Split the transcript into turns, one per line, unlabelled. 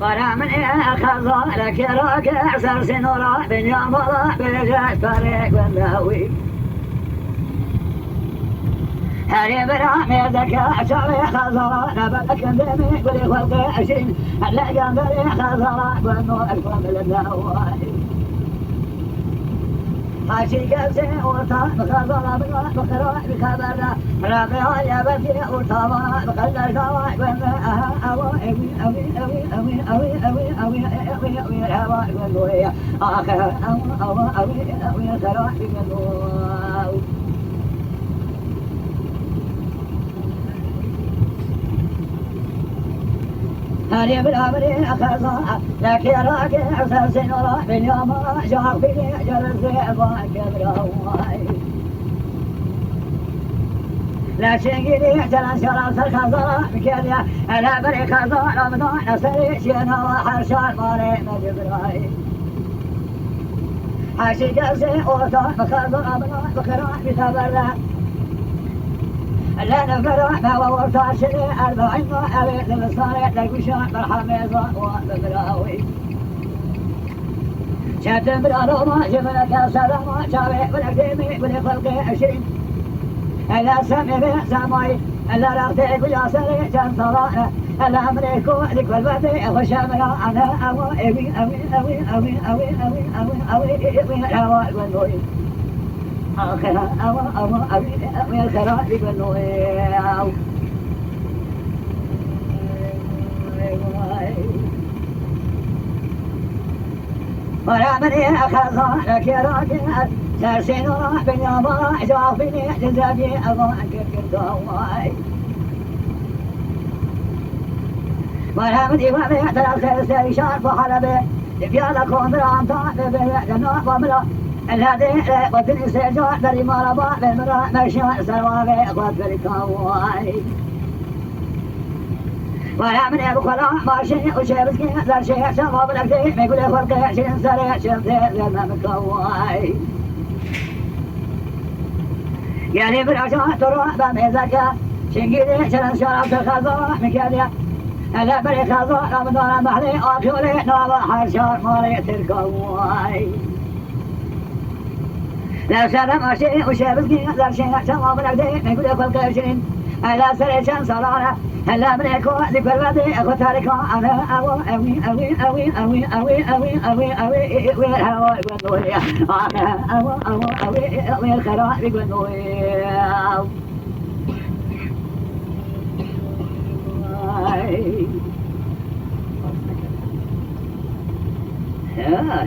ولا من أخذ لك راكع سرس نورا بن يامضى برجع طريق والنهوي هاري برامي ذكاء شري خزرا نبلك دمي قولي خلقي عشرين هلا قندري خزرا والنور أكبر النهوي هاشي قلسي ورطا بخزرا بخرا بخبرنا رابعا يا بكي ورطا بخلر دواء والنهوي أوي أوي أوي أوي أوي أوي أوي أوي أوي الهواء والنور آخر أوي أوي أوي الخراء والنور هاري بالأمر أخذها لك يا راكع سرس نورا باليوم جار فيني جرس ضاق براواي لا شنقلي جلن شرس الخزرة بكذا أنا بري خزر رمضان سري شنا وحرشان ماري مجبراي حاشي قلسي أوطان بخزر رمضان بخران بتبرع لا نفرح ما ورطا شري أربعين أبي للصاري للقشان بالحميزة وبالراوي شاتم بالأروما جبلك سلامة شابي بالأكديمي بالخلقي عشرين إلا سمي بسماي إلا رغتك ويا سري جن صلاة إلا أمريكو لك والبدي وشامنا أنا أوي أوي أوي أوي أوي أوي أوي أوي أوي أوي أوي آخرها أوي الخراء بقلو ولا مني أخذها لك يا راكع سرسين وراح بن يابا جافني جزابي أبا كركر دواي ولا مني ومي تلقى سيشار بحلبي لبيالا كومران طالب جنوب وملا الذي قتل سجوا دري مربا بالمرا مشى سواقي قتل الكواي ولا من ابو خلا ماشي وشيبسكي ذا شيء شباب الأكتي ما يقول فرقي شين سريع شمتي لما مكواي يعني بالعشاء تروح بميزكا شنقيدي شلن شراب تخزوح مكاديا ألا بري خزوح رمضان بحلي أكولي نوضا حرشار ماري تركواي لا سلام أشي وشيبسكي لا شيء شباب الأكتي ما يقول فرقي عشرين ألا سريع شين صلانا هلا منكو ذكر بدي أخو تاريخا أنا أوي أوي أوي أوي أوي أوي أوي أوي أوي أوي الهواء يقولوا أنا أوي أوي أوي أوي الخراء يقولوا يا